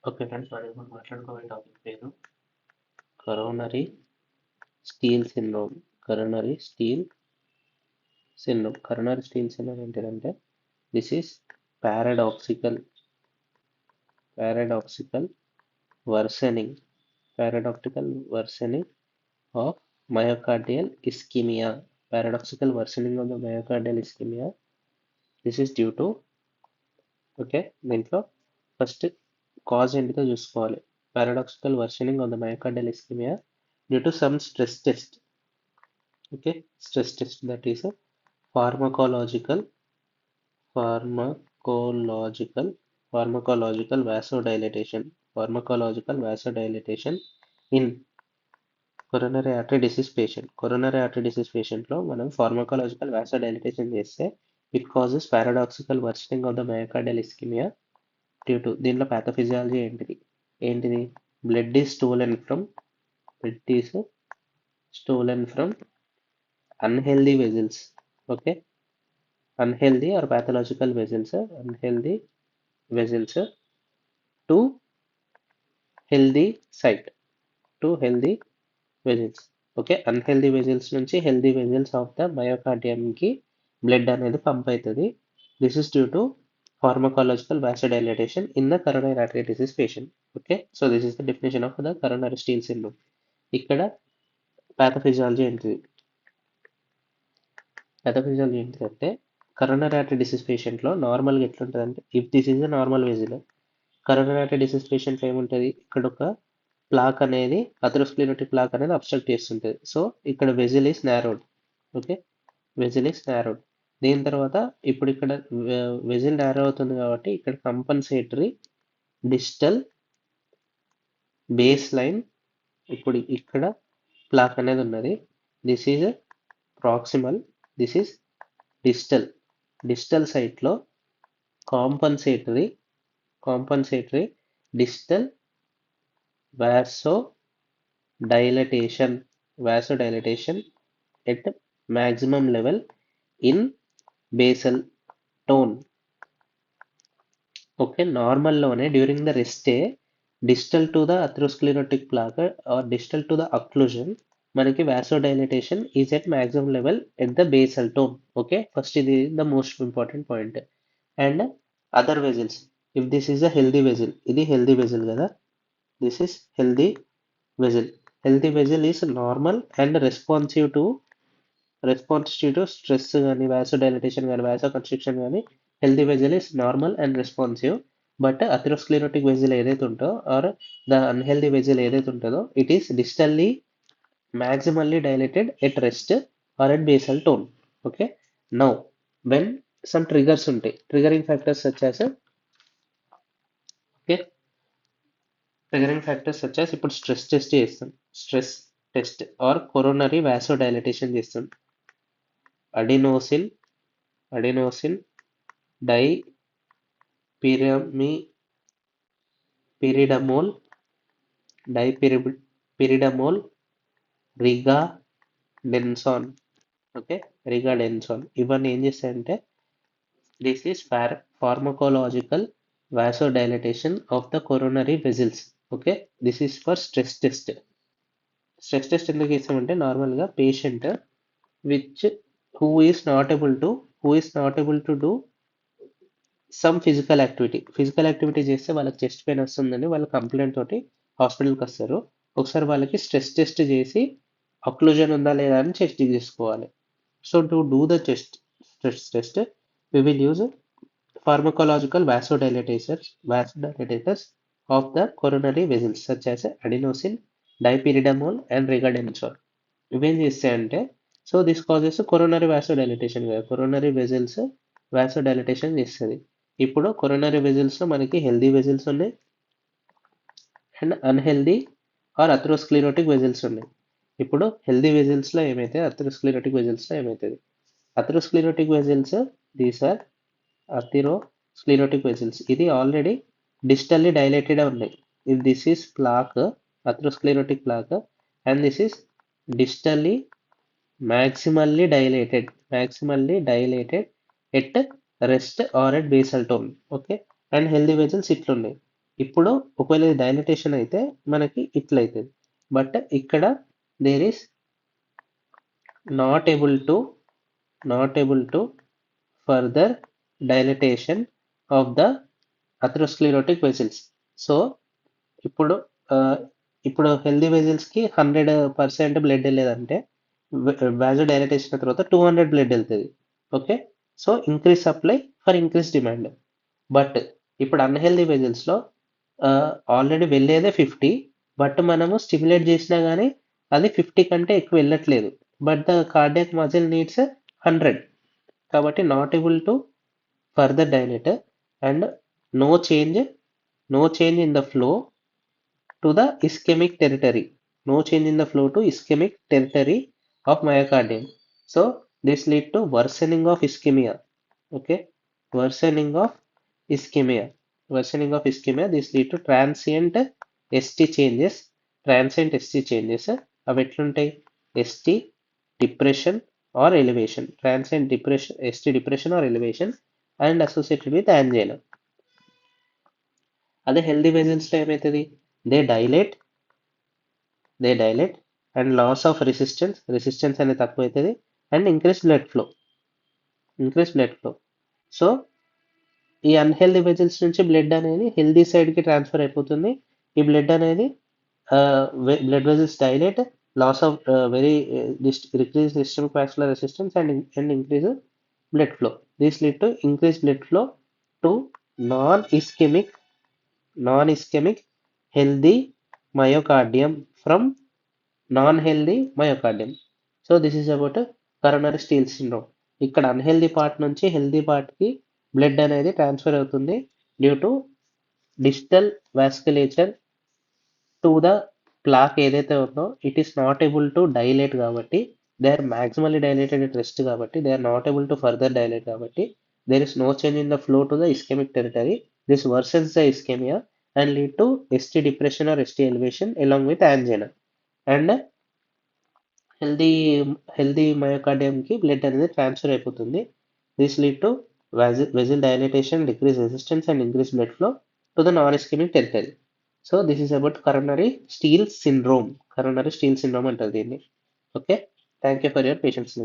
Okay friends, మరి మనం మాట్లాడుకోబోయే టాపిక్ పేరు coronary steal syndrome. Coronary steal syndrome. Coronary steal syndrome ఏంటంటే this is paradoxical paradoxical worsening paradoxical worsening of myocardial ischemia. Paradoxical worsening of the myocardial ischemia. This is due to, okay, దీంట్లో first cause ఏంటిదో చూసుకోవాలి. Paradoxical worsening of the myocardial ischemia due to some stress test. Okay, stress test that is pharmacological pharmacological pharmacological vasodilation in coronary artery disease patient. Coronary artery disease patient లో మనం pharmacological vasodilation చేస్తే it causes paradoxical worsening of the myocardial ischemia due to, దీనిలో pathophysiology ఏంటిది blood is stolen from unhealthy vessels. Okay, unhealthy or pathological vessels to healthy site, to healthy vessels. Okay, unhealthy vessels నుంచి healthy vessels of the మయోకార్డియంకి blood అనేది pump అవుతుంది. This is due to pharmacological vasodilatation in the coronary artery disease patient. Okay, so this is the definition of the coronary steal syndrome. ఇక్కడ pathophysiology ఏంటిది? Pathophysiology ఏంటిదంటే coronary artery disease పేషెంట్లో నార్మల్గా ఎట్లుంటుంది అంటే, if this is a normal vessel, coronary artery disease పేషెంట్లో ఏముంటుంది, ఇక్కడ ఒక ప్లాక్ అనేది, అథెరోస్క్లెరోటిక్ ప్లాక్ అనేది అబ్స్ట్రక్ట్ చేస్తుంటుంది. సో ఇక్కడ వెజిల్ ఈస్ నారోడ్. Okay, వెజిల్ is నారోడ్. దీని తర్వాత ఇప్పుడు ఇక్కడ వెజిల్ నారో అవుతుంది కాబట్టి ఇక్కడ కంపన్సేటరీ డిస్టల్ బేస్ లైన్, ఇప్పుడు ఇక్కడ ప్లాక్ అనేది ఉన్నది. This is proximal, this is distal సైట్లో compensatory distal vasodilation at maximum level in basal tone. Okay, నార్మల్లోనే during the rest day distal to the atherosclerotic plaque or distal to the occlusion మనకి vasodilation is at maximum level at the basal tone. Okay, first ఇది the most important point. And other vessels, if this is a healthy vessel, ఇది healthy vessel కదా, this is healthy వెజిల్. Healthy vessel is normal and responsive to stress కానీ, vasodilatation కానీ, vasoconstriction కానీ. Healthy vessel is normal and responsive. But atherosclerotic vessel ఏదైతే ఉంటుందో or the unhealthy vessel ఏదైతే ఉంటుందో it is distally maximally dilated at rest or at basal tone. Okay, now when some triggers ఉంటాయి, triggering factors such as, okay, triggering factors such as, ఇప్పుడు stress test చేస్తాం, stress test or coronary vasodilatation చేస్తాం. Adenosine dipyridamole regadenoson. Okay, regadenoson ఇవన్నీ ఏం చేస్తాయంటే this is pharmacological vasodilation of the coronary vessels. Okay, this is for stress test. Stress test ఎందుకు చేస్తామంటే నార్మల్గా patient who is not able to do some physical activity చేస్తే వాళ్ళకి chest pain వస్తుందని వాళ్ళ కంప్లైంట్ తోటి హాస్పిటల్కి వస్తారు. ఒకసారి వాళ్ళకి స్ట్రెస్ టెస్ట్ చేసి అక్లూజన్ ఉందా లేదా అని చెక్ చేసుకోవాలి. So to do the stress test we will use pharmacological vasodilators of the coronary vessels such as adenosine, dipyridamole and rigadenson. ఇవేం చేస్తాయంటే, so this causes coronary vasodilatation కదా, కొరోనరీ వెజిల్స్ వాసోడైలటేషన్ చేస్తుంది. ఇప్పుడు coronary వెజిల్స్లో మనకి healthy vessels ఉన్నాయి and unhealthy or atherosclerotic vessels ఉన్నాయి. ఇప్పుడు హెల్దీ వెజిల్స్లో ఏమైతే, అథెరోస్క్లెరోటిక్ వెజిల్స్లో ఏమవుతుంది, atherosclerotic vessels these are atherosclerotic vessels, ఇది ఆల్రెడీ డిస్టల్లీ డైలేటెడ్ ఉన్నాయి. If this is plaque, atherosclerotic plaque, and this is distally maximally dilated at rest or at basal tone. Okay, and healthy vessels ఇట్లున్నాయి. ఇప్పుడు ఒకవేళ dilatation అయితే మనకి ఇట్లా అవుతుంది. But ఇక్కడ there is not able to not able to further dilatation of the atherosclerotic vessels. So ఇప్పుడు ఆ, ఇప్పుడు హెల్దీ వెజల్స్ కి 100% బ్లడ్ వెళ్ళేదంటే వాజో డైలటేషన్ తర్వాత 200 బ్లడ్ వెళ్తుంది. Okay, so increase supply for increase demand. But ఇప్పుడు అన్హెల్దీ వెజల్స్ లో already వెళ్ళేదే 50, but మనము స్టిమ్యులేట్ చేసినా కానీ అది 50 కంటే ఎక్కువ వెళ్ళట్లేదు. But the cardiac muscle needs 100. కాబట్టి not able to further dilate and no change no change in the flow to the ischemic territory. No change in the flow to ischemic territory of myocardium. So this lead to worsening of ischemia. Okay, worsening of ischemia. Worsening of ischemia. This lead to transient ST changes. Transient ST changes. అవి ఎట్లుంటాయి? ST depression or elevation. Transient depression, ST depression or elevation, and associated with angina. అదే healthy వెజల్స్లో ఏమవుతుంది? They dilate they dilate and loss of resistance అనేది తక్కువ అవుతుంది and increase blood flow. So ఈ unhealthy vessels నుంచి బ్లడ్ అనేది healthy సైడ్కి ట్రాన్స్ఫర్ అయిపోతుంది. ఈ బ్లడ్ అనేది blood vessels dilate, loss of very decrease systemic vascular resistance and increase blood flow. This lead to increase blood flow to non ischemic healthy myocardium from non-healthy myocardium. So this is about coronary steal syndrome. ఇక్కడ unhealthy part నుంచి healthy part కి blood అనేది transfer అవుతుంది due to digital vasculature to the plaque ఏదైతే ఉందో it is not able to dilate కాబట్టి they are maximally dilated at rest కాబట్టి they are not able to further dilate కాబట్టి there is no change in the flow to the ischemic territory. This worsens the ischemia and lead to ST depression or ST elevation along with angina. And healthy healthy myocardium కి blood అనేది transfer అయిపోతుంది. This lead to వెజిల్ dilatation, decrease resistance and increase blood flow to the non ischaemic territory. So this is about coronary steal syndrome. Coronary steal syndrome అంటారు దీన్ని. Okay, thank you for your patience.